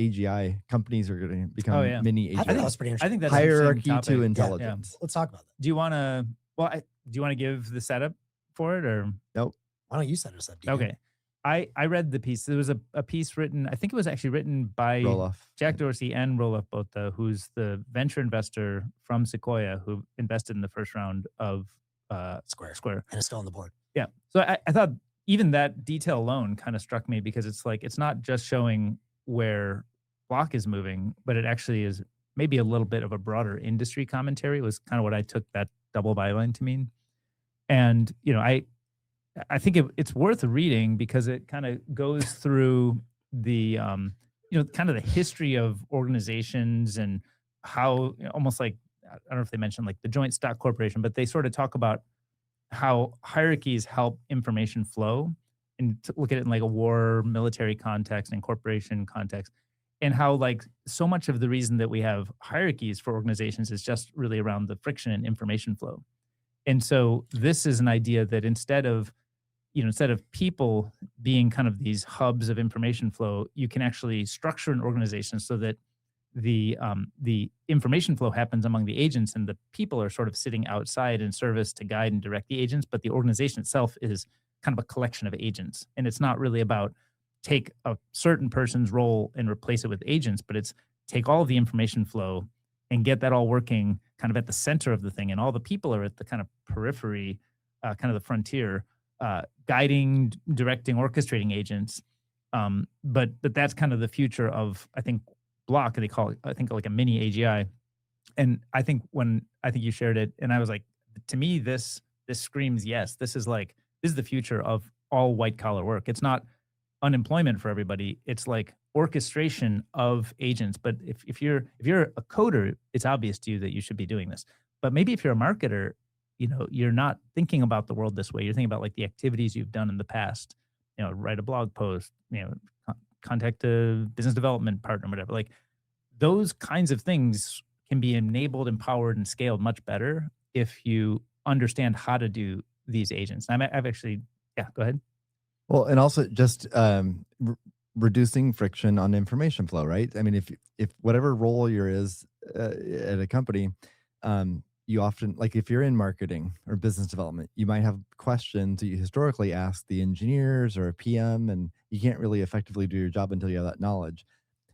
AGI companies are going to become Oh, yeah. mini I think AGI. that's pretty I interesting. think that's an interesting Hierarchy topic. to Yeah. intelligence. Let's talk about that. Do you want to? Well, do you want to give the setup for it or? Nope. Why don't you set us up? DK? Okay. I read the piece. There was a piece written, I think it was actually written by Roloff. Jack Dorsey and Roloff Botha, who's the venture investor from Sequoia who invested in the first round of Square. And it's still on the board. Yeah. So I thought even that detail alone kind of struck me because it's like, it's not just showing where Block is moving, but it actually is maybe a little bit of a broader industry commentary was kind of what I took that double byline to mean. And, you know, I think it's worth reading because it kind of goes through the, you know, kind of the history of organizations and how almost like, I don't know if they mentioned like the joint stock corporation, but they sort of talk about how hierarchies help information flow and to look at it in like a war, military context and corporation context. And how like so much of the reason that we have hierarchies for organizations is just really around the friction and information flow. And so this is an idea that instead of people being kind of these hubs of information flow, you can actually structure an organization so that the information flow happens among the agents and the people are sort of sitting outside in service to guide and direct the agents, but the organization itself is kind of a collection of agents. And it's not really about take a certain person's role and replace it with agents, but it's take all of the information flow and get that all working kind of at the center of the thing. And all the people are at the kind of periphery, kind of the frontier, guiding, directing, orchestrating agents. But that's kind of the future of, I think, Block. They call it, I think, like a mini AGI. And I think when I think you shared it, and I was like, to me, this screams yes. This is the future of all white collar work. It's not unemployment for everybody. It's like orchestration of agents. But if you're a coder, it's obvious to you that you should be doing this. But maybe if you're a marketer, you know, you're not thinking about the world this way. You're thinking about like the activities you've done in the past, you know, write a blog post, you know, contact a business development partner, whatever. Like those kinds of things can be enabled, empowered, and scaled much better if you understand how to do these agents. I've actually, yeah, go ahead. Well, and also just reducing friction on information flow, right? I mean, if whatever role you're is at a company, you often, like if you're in marketing or business development, you might have questions that you historically ask the engineers or a PM, and you can't really effectively do your job until you have that knowledge.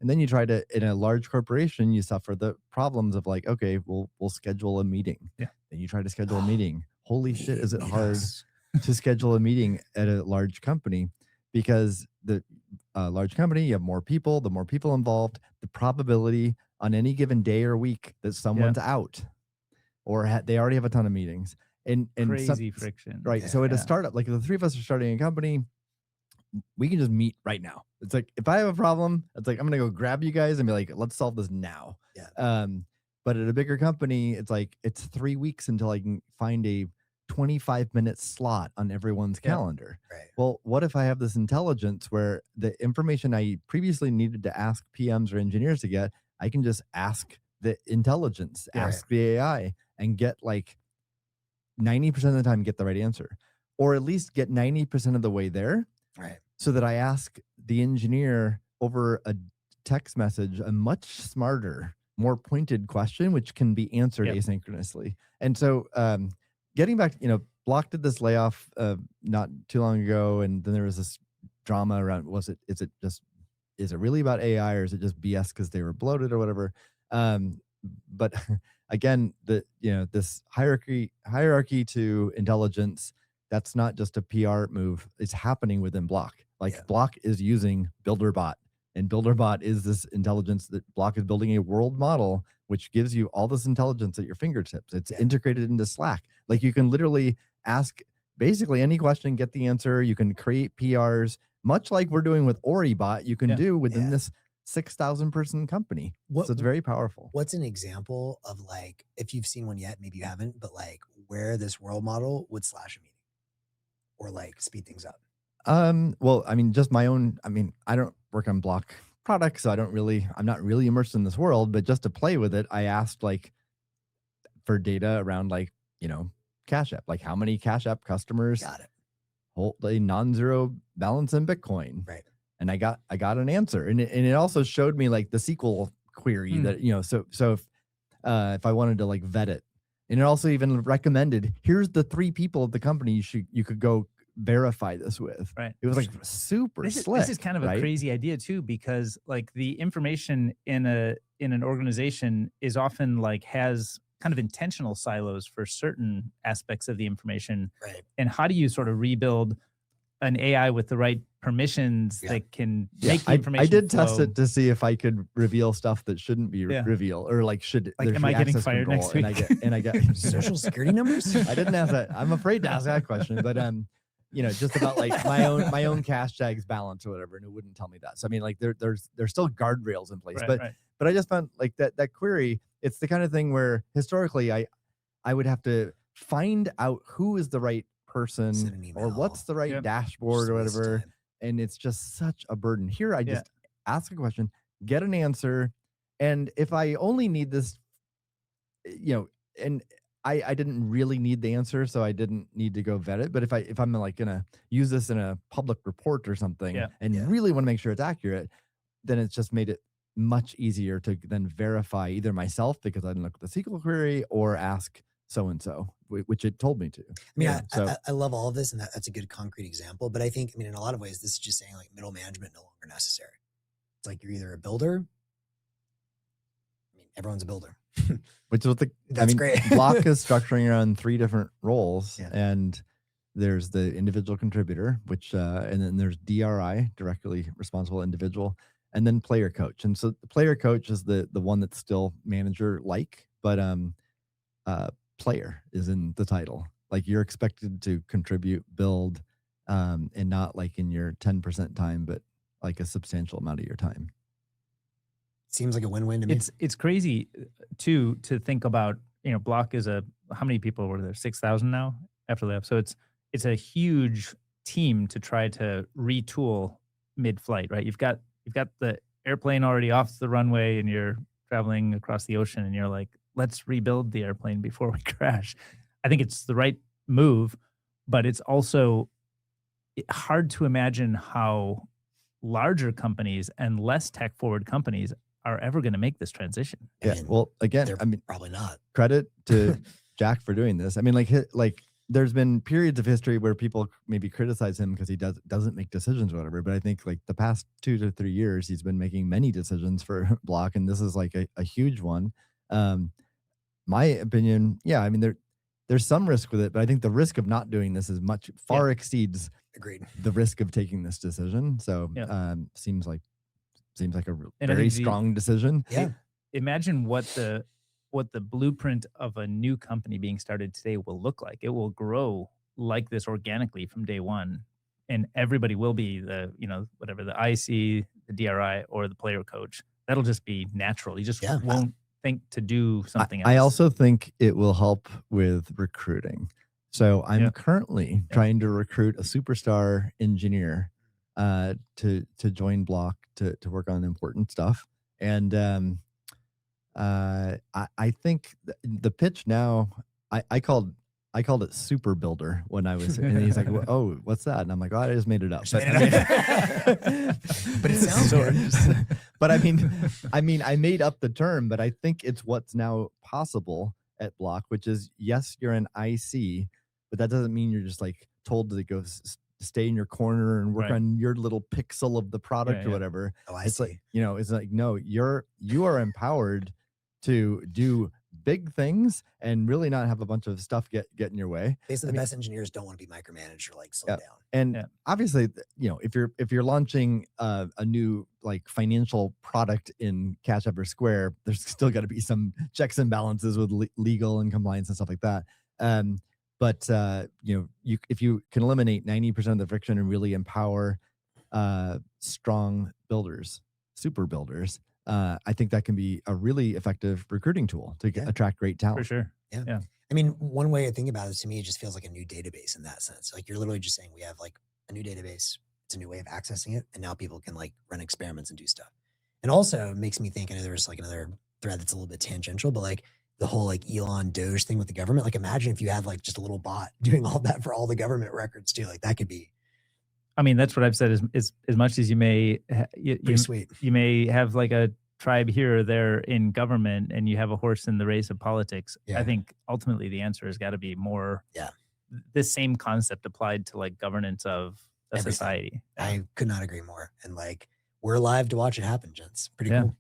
And then you try to, in a large corporation, you suffer the problems of like, okay, we'll schedule a meeting. Yeah. Then you try to schedule a meeting. Holy shit, is it hard to schedule a meeting at a large company? Because the large company, you have more people. The more people involved, the probability on any given day or week that someone's out or they already have a ton of meetings and crazy friction, right? So at a startup, like if the three of us are starting a company, we can just meet right now. It's like if I have a problem, it's like I'm gonna go grab you guys and be like, let's solve this now. Yeah. But at a bigger company, it's like it's 3 weeks until I can find a 25-minute slot on everyone's calendar. Right. Well, what if I have this intelligence where the information I previously needed to ask PMs or engineers to get, I can just ask the intelligence, ask the AI, and get like 90% of the time get the right answer, or at least get 90% of the way there. Right. So that I ask the engineer over a text message a much smarter, more pointed question, which can be answered asynchronously. And so getting back, you know, Block did this layoff not too long ago, and then there was this drama around, is it really about AI or is it just BS because they were bloated or whatever? But again, this hierarchy to intelligence, that's not just a PR move. It's happening within Block. Like Block is using BuilderBot, and BuilderBot is this intelligence that Block is building a world model, which gives you all this intelligence at your fingertips. It's integrated into Slack. Like you can literally ask basically any question, get the answer. You can create PRs, much like we're doing with OriBot, you can do within this 6,000 person company. So it's very powerful. What's an example of like, if you've seen one yet, maybe you haven't, but like where this world model would slash a meeting or like speed things up? Well, I mean, just my own, I mean, I don't work on Block products, so I'm not really immersed in this world, but just to play with it, I asked like for data around like, you know, Cash App, like how many Cash App customers hold a non-zero balance in Bitcoin. Right. and I got an answer. And it also showed me like the SQL query that, you know, so if I wanted to like vet it, and it also even recommended, here's the 3 people at the company you could go verify this with. Right. It was like super slick. This is kind of a crazy idea too, because like the information in an organization is often like has kind of intentional silos for certain aspects of the information. Right. And how do you sort of rebuild an AI with the right permissions that can make the information I did flow? test it to see if I could reveal stuff that shouldn't be revealed, or like should like, am I getting fired next week? And I get social security numbers. I didn't ask that. I'm afraid to ask that question, but you know, just about like my own cash tags balance or whatever, and it wouldn't tell me that. So I mean, like there's still guardrails in place, but I just found like that query. It's the kind of thing where historically I would have to find out who is the right person or what's the right dashboard or whatever, and it's just such a burden. Here I just ask a question, get an answer, and if I only need this, you know, and I didn't really need the answer, so I didn't need to go vet it. But if I'm like gonna use this in a public report or something and really want to make sure it's accurate, then it's just made it much easier to then verify either myself because I didn't look at the SQL query, or ask so-and-so, which it told me to. I mean, I love all of this, and that's a good concrete example. But I think, I mean, in a lot of ways, this is just saying like middle management no longer necessary. It's like you're either a builder. I mean, everyone's a builder. Which is what that's great. Block is structuring around 3 different roles, and there's the individual contributor, which and then there's DRI, directly responsible individual, and then player coach. And so the player coach is the one that's still manager like, but player is in the title. Like you're expected to contribute, build, and not like in your 10% time, but like a substantial amount of your time. Seems like a win-win to me. It's crazy too to think about, you know, Block is how many people were there? 6,000 now after layoff. So it's a huge team to try to retool mid-flight, right? You've got the airplane already off the runway and you're traveling across the ocean and you're like, let's rebuild the airplane before we crash. I think it's the right move, but it's also hard to imagine how larger companies and less tech-forward companies are ever going to make this transition. Yeah. Well, again, I mean, probably not. Credit to Jack for doing this. I mean, like there's been periods of history where people maybe criticize him because he doesn't make decisions or whatever. But I think like the past 2 to 3 years, he's been making many decisions for Block, and this is like a huge one. My opinion, I mean, there's some risk with it, but I think the risk of not doing this is far exceeds the risk of taking this decision. So seems like a very strong decision. Yeah. Imagine what the blueprint of a new company being started today will look like. It will grow like this organically from day one, and everybody will be the, you know, whatever, the IC, the DRI, or the player coach. That'll just be natural. You just won't think to do something else. I also think it will help with recruiting. So I'm currently trying to recruit a superstar engineer to join Block to work on important stuff. And I think the pitch now, I called it super builder when I was, and he's like, oh, what's that? And I'm like, oh, I just made it up. But it sounds good. But I mean, I made up the term, but I think it's what's now possible at Block, which is, yes, you're an IC, but that doesn't mean you're just like told to go stay in your corner and work on your little pixel of the product or whatever. Oh, it's like, you know, it's like, no, you are empowered to do big things and really not have a bunch of stuff get in your way. Basically, the best engineers don't want to be micromanaged or like slowed down. And obviously, you know, if you're launching a new like financial product in Cash App or Square, there's still got to be some checks and balances with legal and compliance and stuff like that. But you know, if you can eliminate 90% of the friction and really empower strong builders, super builders, I think that can be a really effective recruiting tool to attract great talent. For sure. Yeah. I mean, one way I think about it, to me, it just feels like a new database in that sense. Like you're literally just saying we have like a new database. It's a new way of accessing it. And now people can like run experiments and do stuff. And also it makes me think, I know there's like another thread that's a little bit tangential, but like the whole like Elon Doge thing with the government. Like imagine if you had like just a little bot doing all that for all the government records too. Like that could be I mean, that's what I've said is as much as you may, Pretty sweet. you may have like a tribe here or there in government and you have a horse in the race of politics. Yeah. I think ultimately the answer has got to be more the same concept applied to like governance of a Everything. society. I could not agree more. And like, we're alive to watch it happen, gents. Pretty cool.